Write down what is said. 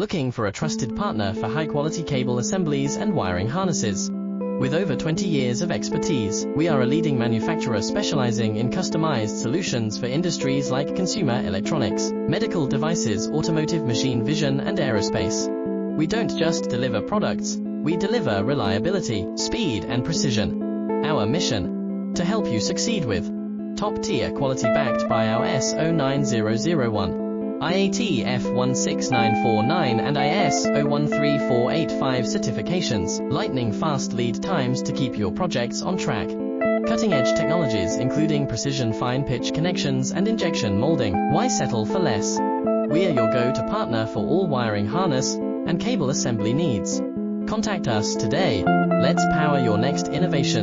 Looking for a trusted partner for high-quality cable assemblies and wiring harnesses? With over 20 years of expertise, we are a leading manufacturer specializing in customized solutions for industries like consumer electronics, medical devices, automotive, machine vision, and aerospace. We don't just deliver products, we deliver reliability, speed, and precision. Our mission: to help you succeed with top-tier quality backed by our ISO 9001, IATF 16949 and ISO 13485 certifications, lightning-fast lead times to keep your projects on track. Cutting-edge technologies including precision fine-pitch connections and injection molding. Why settle for less? We are your go-to partner for all wiring harness and cable assembly needs. Contact us today. Let's power your next innovation.